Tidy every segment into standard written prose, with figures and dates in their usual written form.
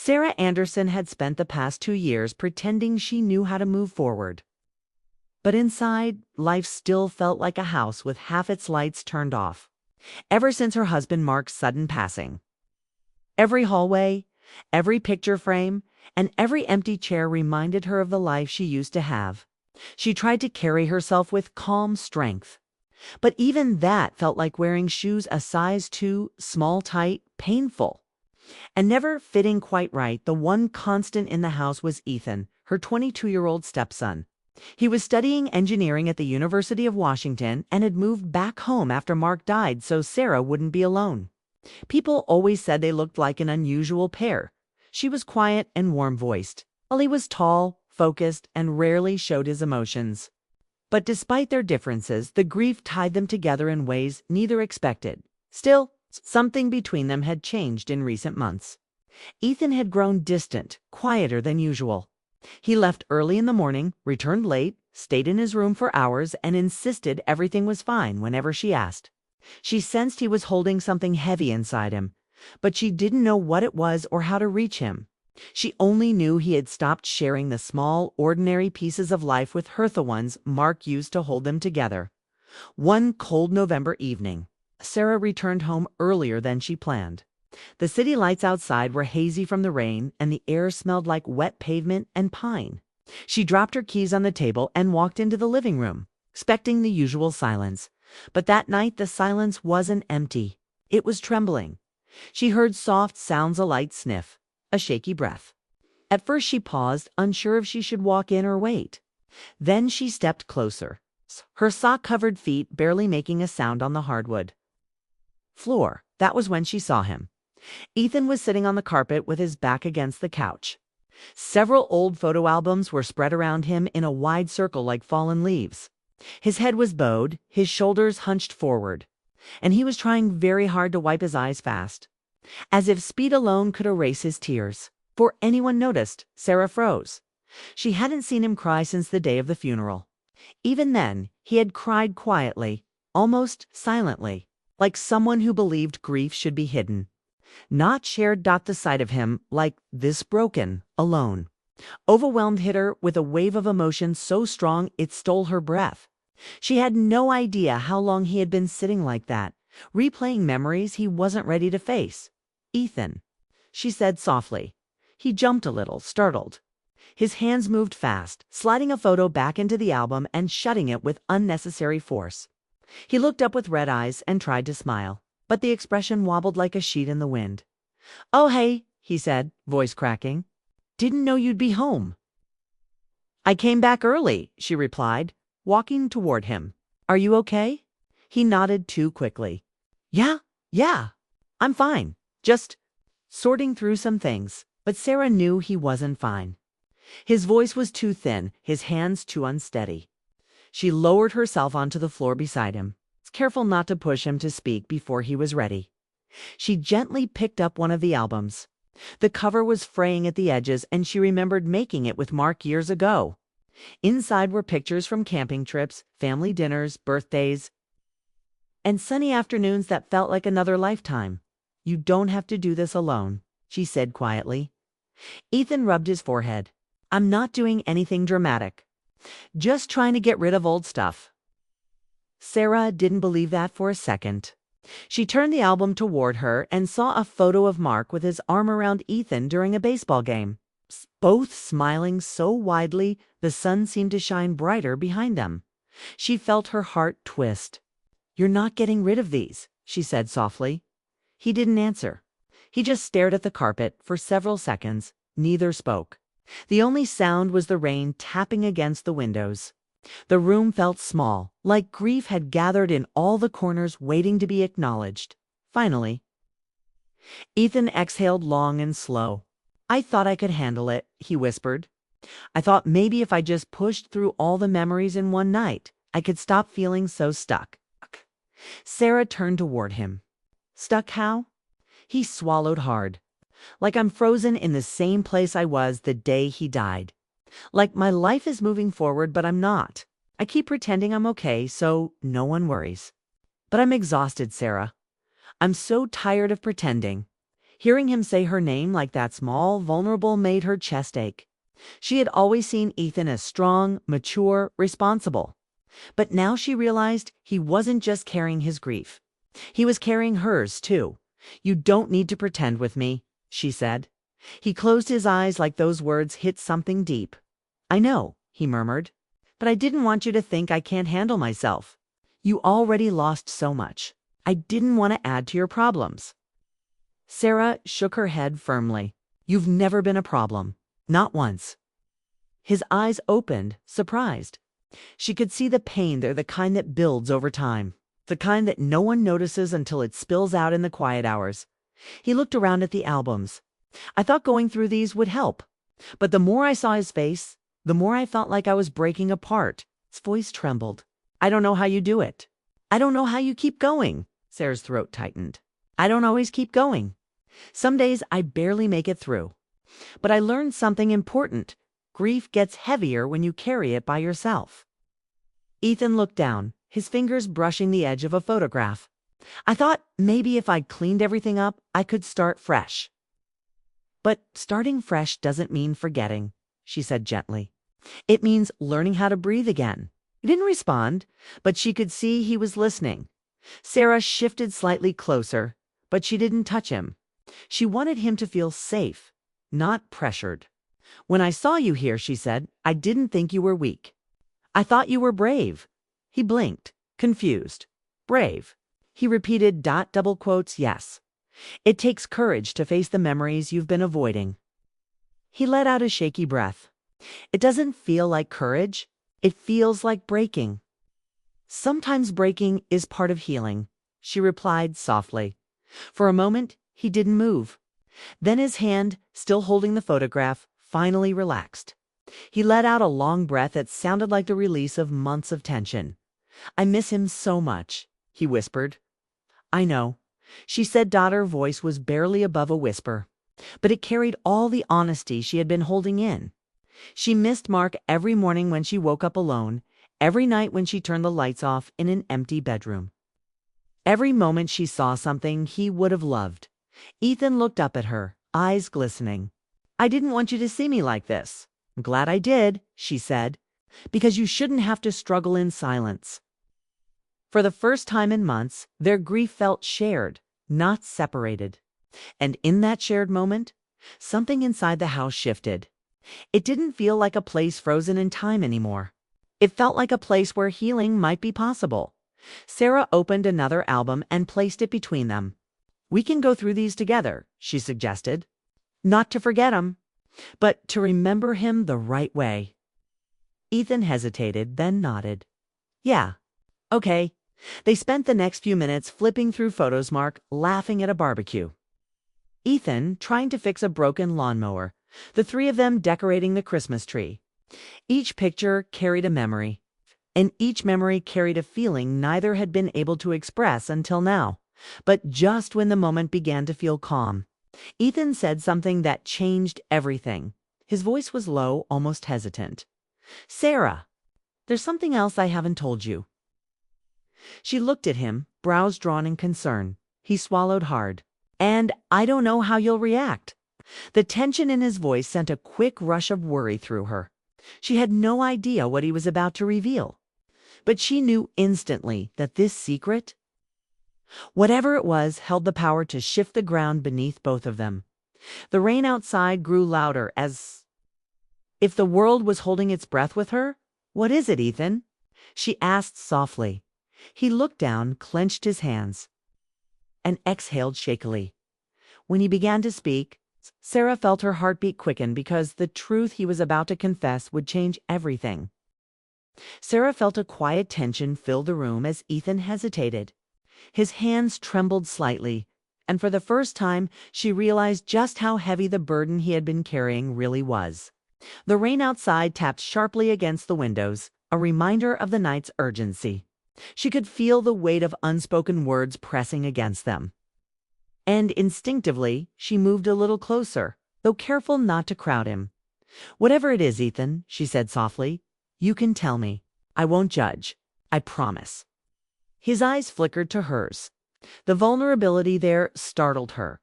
Sarah Anderson had spent the past 2 years pretending she knew how to move forward. But inside, life still felt like a house with half its lights turned off. Ever since her husband Mark's sudden passing. Every hallway, every picture frame, and every empty chair reminded her of the life she used to have. She tried to carry herself with calm strength. But even that felt like wearing shoes a size too small, tight, painful. And never fitting quite right, the one constant in the house was Ethan, her 22-year-old stepson. He was studying engineering at the University of Washington and had moved back home after Mark died so Sarah wouldn't be alone. People always said they looked like an unusual pair. She was quiet and warm-voiced, while he was tall, focused, and rarely showed his emotions. But despite their differences, the grief tied them together in ways neither expected. Still, something between them had changed in recent months. Ethan had grown distant, quieter than usual. He left early in the morning, returned late, stayed in his room for hours, and insisted everything was fine whenever she asked. She sensed he was holding something heavy inside him, but she didn't know what it was or how to reach him. She only knew he had stopped sharing the small, ordinary pieces of life with her, the ones Mark used to hold them together. One cold November evening, Sarah returned home earlier than she planned. The city lights outside were hazy from the rain, and the air smelled like wet pavement and pine. She dropped her keys on the table and walked into the living room, expecting the usual silence. But that night the silence wasn't empty. It was trembling. She heard soft sounds, a light sniff, a shaky breath. At first she paused, unsure if she should walk in or wait. Then she stepped closer, her sock-covered feet barely making a sound on the hardwood floor. That was when she saw him. Ethan was sitting on the carpet with his back against the couch. Several old photo albums were spread around him in a wide circle like fallen leaves. His head was bowed, his shoulders hunched forward, and he was trying very hard to wipe his eyes fast, as if speed alone could erase his tears. Before anyone noticed, Sarah froze. She hadn't seen him cry since the day of the funeral. Even then, he had cried quietly, almost silently, like someone who believed grief should be hidden, not shared. The sight of him, like this, broken, alone, overwhelmed, hit her with a wave of emotion so strong it stole her breath. She had no idea how long he had been sitting like that, replaying memories he wasn't ready to face. "Ethan," she said softly. He jumped a little, startled. His hands moved fast, sliding a photo back into the album and shutting it with unnecessary force. He looked up with red eyes and tried to smile, but the expression wobbled like a sheet in the wind. "Oh, hey," he said, voice cracking. "Didn't know you'd be home." "I came back early," she replied, walking toward him. "Are you okay?" He nodded too quickly. Yeah, I'm fine. Just sorting through some things." But Sarah knew he wasn't fine. His voice was too thin, his hands too unsteady. She lowered herself onto the floor beside him, careful not to push him to speak before he was ready. She gently picked up one of the albums. The cover was fraying at the edges, and she remembered making it with Mark years ago. Inside were pictures from camping trips, family dinners, birthdays, and sunny afternoons that felt like another lifetime. "You don't have to do this alone," she said quietly. Ethan rubbed his forehead. "I'm not doing anything dramatic. Just trying to get rid of old stuff." Sarah didn't believe that for a second. She turned the album toward her and saw a photo of Mark with his arm around Ethan during a baseball game, both smiling so widely the sun seemed to shine brighter behind them. She felt her heart twist. "You're not getting rid of these," she said softly. He didn't answer. He just stared at the carpet for several seconds. Neither spoke. The only sound was the rain tapping against the windows. The room felt small, like grief had gathered in all the corners waiting to be acknowledged. Finally, Ethan exhaled long and slow. "I thought I could handle it," he whispered. "I thought maybe if I just pushed through all the memories in one night, I could stop feeling so stuck." Sarah turned toward him. "Stuck how?" He swallowed hard. "Like I'm frozen in the same place I was the day he died. Like my life is moving forward, but I'm not. I keep pretending I'm okay so no one worries. But I'm exhausted, Sarah. I'm so tired of pretending." Hearing him say her name like that small, vulnerable made her chest ache. She had always seen Ethan as strong, mature, responsible. But now she realized he wasn't just carrying his grief. He was carrying hers, too. "You don't need to pretend with me," she said. He closed his eyes like those words hit something deep. "I know," he murmured, "but I didn't want you to think I can't handle myself. You already lost so much. I didn't want to add to your problems." Sarah shook her head firmly. "You've never been a problem. Not once." His eyes opened, surprised. She could see the pain there, the kind that builds over time, the kind that no one notices until it spills out in the quiet hours. He looked around at the albums. "I thought going through these would help. But the more I saw his face, the more I felt like I was breaking apart." His voice trembled. "I don't know how you do it. I don't know how you keep going." Sarah's throat tightened. "I don't always keep going. Some days I barely make it through. But I learned something important. Grief gets heavier when you carry it by yourself." Ethan looked down, his fingers brushing the edge of a photograph. "I thought maybe if I cleaned everything up, I could start fresh." "But starting fresh doesn't mean forgetting," she said gently. "It means learning how to breathe again." He didn't respond, but she could see he was listening. Sarah shifted slightly closer, but she didn't touch him. She wanted him to feel safe, not pressured. "When I saw you here," she said, "I didn't think you were weak. I thought you were brave." He blinked, confused. "Brave?" He repeated, double quotes, "Yes. It takes courage to face the memories you've been avoiding." He let out a shaky breath. "It doesn't feel like courage. It feels like breaking." "Sometimes breaking is part of healing," she replied softly. For a moment, he didn't move. Then his hand, still holding the photograph, finally relaxed. He let out a long breath that sounded like the release of months of tension. "I miss him so much," he whispered. "I know," she said. Her voice was barely above a whisper, but it carried all the honesty she had been holding in. She missed Mark every morning when she woke up alone, every night when she turned the lights off in an empty bedroom. Every moment she saw something he would have loved. Ethan looked up at her, eyes glistening. "I didn't want you to see me like this." "I'm glad I did," she said, "because you shouldn't have to struggle in silence." For the first time in months, their grief felt shared, not separated. And in that shared moment, something inside the house shifted. It didn't feel like a place frozen in time anymore. It felt like a place where healing might be possible. Sarah opened another album and placed it between them. "We can go through these together," she suggested. "Not to forget him, but to remember him the right way." Ethan hesitated, then nodded. "Yeah, okay." They spent the next few minutes flipping through photos, Mark laughing at a barbecue, Ethan trying to fix a broken lawnmower, the three of them decorating the Christmas tree. Each picture carried a memory, and each memory carried a feeling neither had been able to express until now. But just when the moment began to feel calm, Ethan said something that changed everything. His voice was low, almost hesitant. "Sarah, there's something else I haven't told you." She looked at him, brows drawn in concern. He swallowed hard. "And I don't know how you'll react." The tension in his voice sent a quick rush of worry through her. She had no idea what he was about to reveal. But she knew instantly that this secret, whatever it was, held the power to shift the ground beneath both of them. The rain outside grew louder, as if the world was holding its breath with her. "What is it, Ethan?" she asked softly. He looked down, clenched his hands, and exhaled shakily. When he began to speak, Sarah felt her heartbeat quicken because the truth he was about to confess would change everything. Sarah felt a quiet tension fill the room as Ethan hesitated. His hands trembled slightly, and for the first time she realized just how heavy the burden he had been carrying really was. The rain outside tapped sharply against the windows, a reminder of the night's urgency. She could feel the weight of unspoken words pressing against them. And instinctively, she moved a little closer, though careful not to crowd him. "Whatever it is, Ethan," she said softly, "you can tell me. I won't judge. I promise." His eyes flickered to hers. The vulnerability there startled her.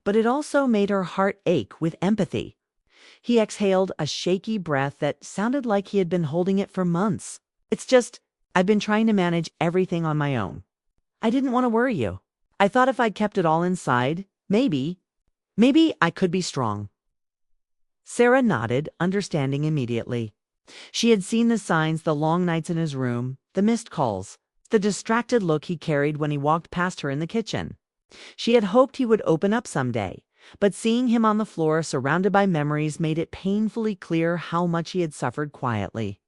but it also made her heart ache with empathy. He exhaled a shaky breath that sounded like he had been holding it for months. It's just, I've been trying to manage everything on my own. I didn't want to worry you. I thought if I'd kept it all inside, maybe I could be strong. Sarah nodded, understanding immediately. She had seen the signs, the long nights in his room, the missed calls, the distracted look he carried when he walked past her in the kitchen. She had hoped he would open up someday, but seeing him on the floor surrounded by memories made it painfully clear how much he had suffered quietly.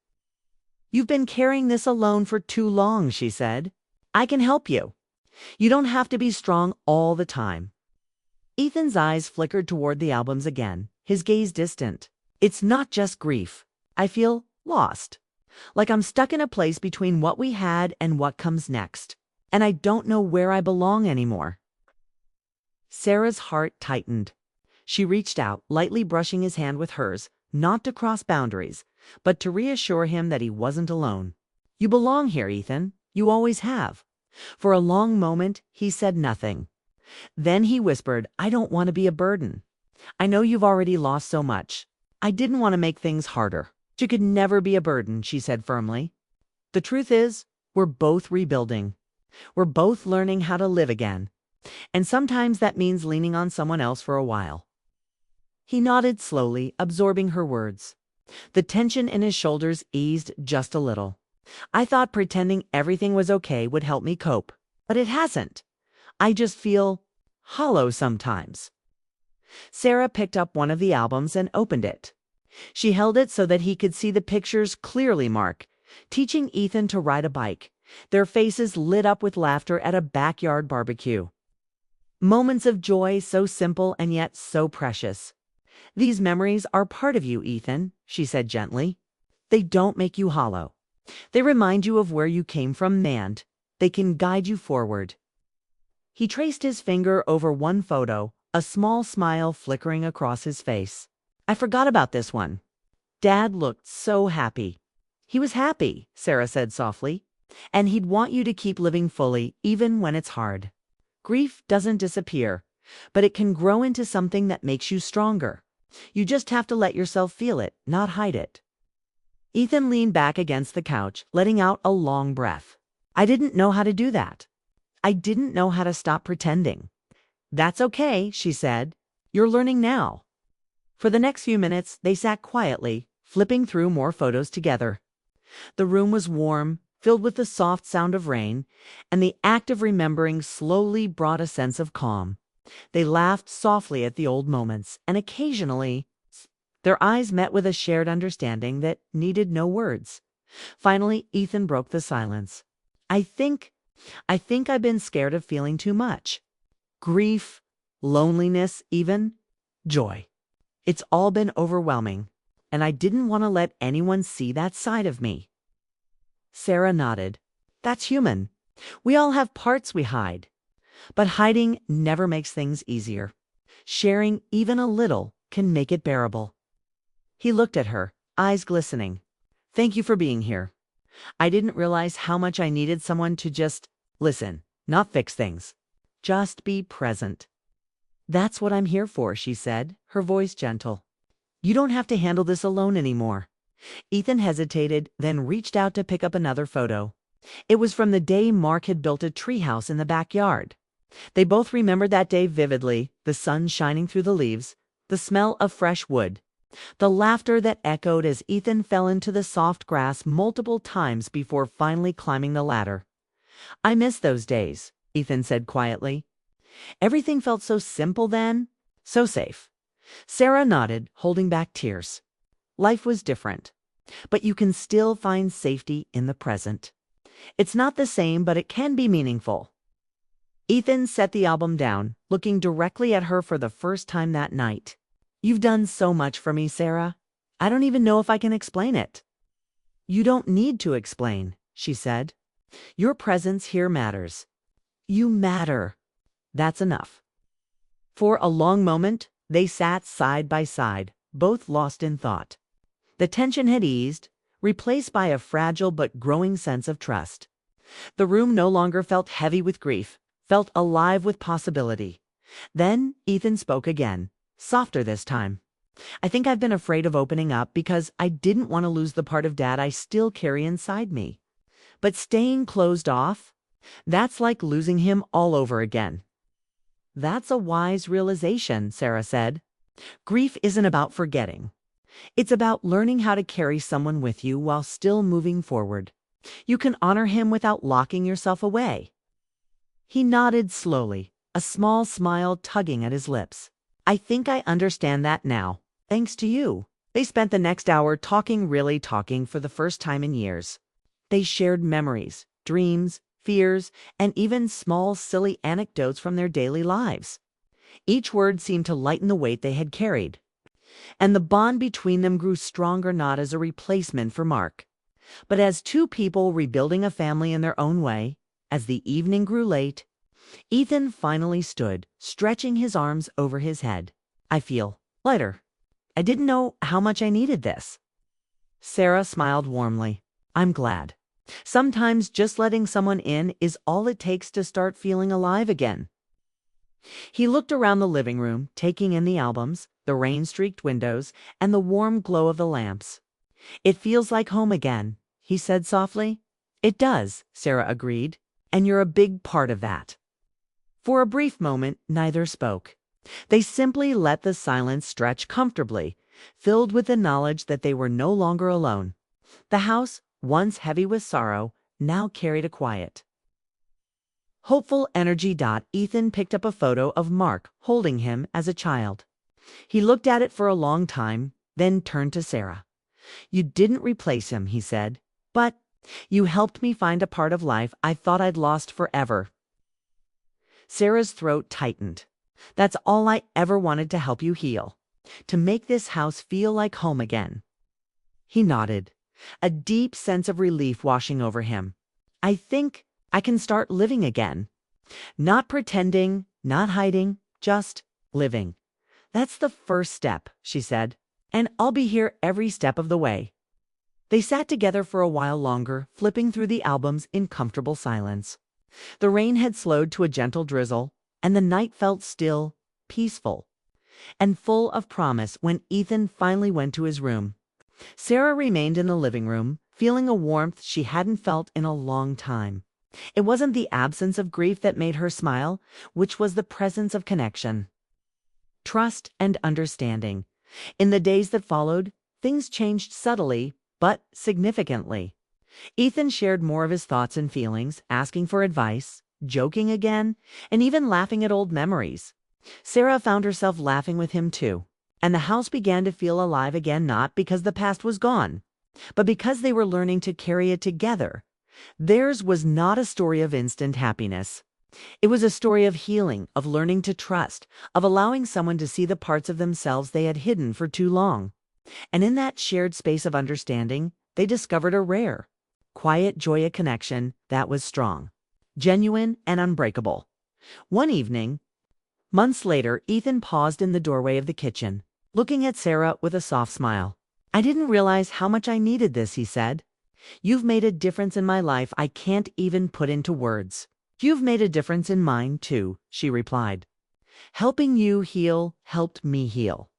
"You've been carrying this alone for too long," she said. "I can help you. You don't have to be strong all the time." Ethan's eyes flickered toward the albums again, his gaze distant. "It's not just grief. I feel lost. Like I'm stuck in a place between what we had and what comes next. And I don't know where I belong anymore." Sarah's heart tightened. She reached out, lightly brushing his hand with hers, not to cross boundaries, but to reassure him that he wasn't alone. "You belong here, Ethan. You always have." For a long moment, he said nothing. Then he whispered, "I don't want to be a burden. I know you've already lost so much. I didn't want to make things harder." "You could never be a burden," she said firmly. "The truth is, we're both rebuilding. We're both learning how to live again. And sometimes that means leaning on someone else for a while." He nodded slowly, absorbing her words. The tension in his shoulders eased just a little. "I thought pretending everything was okay would help me cope, but it hasn't. I just feel hollow sometimes." Sarah picked up one of the albums and opened it. She held it so that he could see the pictures clearly marked, teaching Ethan to ride a bike, their faces lit up with laughter at a backyard barbecue. Moments of joy so simple and yet so precious. "These memories are part of you, Ethan," she said gently. "They don't make you hollow. They remind you of where you came from, and they can guide you forward." He traced his finger over one photo, a small smile flickering across his face. "I forgot about this one. Dad looked so happy." "He was happy," Sarah said softly, "and he'd want you to keep living fully, even when it's hard. Grief doesn't disappear, but it can grow into something that makes you stronger. You just have to let yourself feel it, not hide it." Ethan leaned back against the couch, letting out a long breath. "I didn't know how to do that. I didn't know how to stop pretending." "That's okay," she said. "You're learning now." For the next few minutes, they sat quietly, flipping through more photos together. The room was warm, filled with the soft sound of rain, and the act of remembering slowly brought a sense of calm. They laughed softly at the old moments, and occasionally their eyes met with a shared understanding that needed no words. Finally, Ethan broke the silence. I think I've been scared of feeling too much. Grief, loneliness, even joy. It's all been overwhelming, and I didn't want to let anyone see that side of me." Sarah nodded. "That's human. We all have parts we hide. But hiding never makes things easier. Sharing even a little can make it bearable." He looked at her, eyes glistening. "Thank you for being here. I didn't realize how much I needed someone to just listen, not fix things. Just be present." "That's what I'm here for," she said, her voice gentle. "You don't have to handle this alone anymore." Ethan hesitated, then reached out to pick up another photo. It was from the day Mark had built a treehouse in the backyard. They both remembered that day vividly, the sun shining through the leaves, the smell of fresh wood, the laughter that echoed as Ethan fell into the soft grass multiple times before finally climbing the ladder. "I miss those days," Ethan said quietly. "Everything felt so simple then, so safe." Sarah nodded, holding back tears. Life was different, but you can still find safety in the present. It's not the same, but it can be meaningful. Ethan set the album down, looking directly at her for the first time that night. "You've done so much for me, Sarah. I don't even know if I can explain it." "You don't need to explain," she said. "Your presence here matters. You matter. That's enough." For a long moment, they sat side by side, both lost in thought. The tension had eased, replaced by a fragile but growing sense of trust. The room no longer felt heavy with grief, felt alive with possibility. Then Ethan spoke again, softer this time. I think I've been afraid of opening up because I didn't want to lose the part of Dad I still carry inside me. But staying closed off, that's like losing him all over again. That's a wise realization, Sarah said. Grief isn't about forgetting. It's about learning how to carry someone with you while still moving forward. You can honor him without locking yourself away. He nodded slowly, a small smile tugging at his lips. I think I understand that now, thanks to you. They spent the next hour really talking for the first time in years. They shared memories, dreams, fears, and even small, silly anecdotes from their daily lives. Each word seemed to lighten the weight they had carried. And the bond between them grew stronger not as a replacement for Mark, but as two people rebuilding a family in their own way. As the evening grew late, Ethan finally stood, stretching his arms over his head. I feel lighter. I didn't know how much I needed this. Sarah smiled warmly. I'm glad. Sometimes just letting someone in is all it takes to start feeling alive again. He looked around the living room, taking in the albums, the rain-streaked windows, and the warm glow of the lamps. It feels like home again, he said softly. It does, Sarah agreed, and you're a big part of that. For a brief moment, neither spoke. They simply let the silence stretch comfortably, filled with the knowledge that they were no longer alone. The house, once heavy with sorrow, now carried a quiet, hopeful energy. Ethan picked up a photo of Mark holding him as a child. He looked at it for a long time, then turned to Sarah. You didn't replace him, he said, but you helped me find a part of life I thought I'd lost forever. Sarah's throat tightened. That's all I ever wanted, to help you heal, to make this house feel like home again. He nodded, a deep sense of relief washing over him. I think I can start living again. Not pretending, not hiding, just living. That's the first step, she said, and I'll be here every step of the way. They sat together for a while longer, flipping through the albums in comfortable silence. The rain had slowed to a gentle drizzle, and the night felt still, peaceful, and full of promise when Ethan finally went to his room. Sarah remained in the living room, feeling a warmth she hadn't felt in a long time. It wasn't the absence of grief that made her smile, which was the presence of connection, trust, and understanding. In the days that followed, things changed subtly, but significantly. Ethan shared more of his thoughts and feelings, asking for advice, joking again, and even laughing at old memories. Sarah found herself laughing with him too, and the house began to feel alive again, not because the past was gone, but because they were learning to carry it together. Theirs was not a story of instant happiness. It was a story of healing, of learning to trust, of allowing someone to see the parts of themselves they had hidden for too long. And in that shared space of understanding, they discovered a rare, quiet joy, a connection that was strong, genuine, and unbreakable. One evening, months later, Ethan paused in the doorway of the kitchen, looking at Sarah with a soft smile. I didn't realize how much I needed this, he said. You've made a difference in my life I can't even put into words. You've made a difference in mine, too, she replied. Helping you heal helped me heal.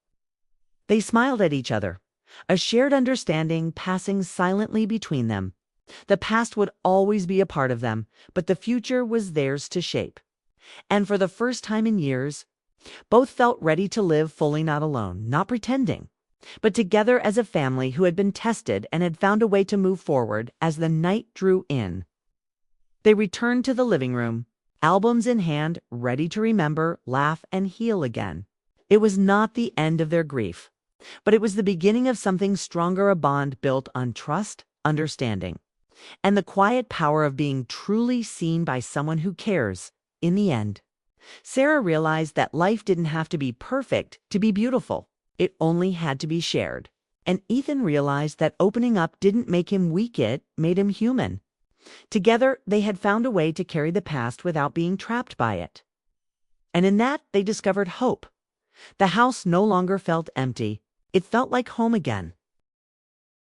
They smiled at each other, a shared understanding passing silently between them. The past would always be a part of them, but the future was theirs to shape. And for the first time in years, both felt ready to live fully, not alone, not pretending, but together as a family who had been tested and had found a way to move forward as the night drew in. They returned to the living room, albums in hand, ready to remember, laugh, and heal again. It was not the end of their grief, but it was the beginning of something stronger, a bond built on trust, understanding, and the quiet power of being truly seen by someone who cares. In the end, Sarah realized that life didn't have to be perfect to be beautiful. It only had to be shared. And Ethan realized that opening up didn't make him weak, it made him human. Together, they had found a way to carry the past without being trapped by it. And in that, they discovered hope. The house no longer felt empty. It felt like home again.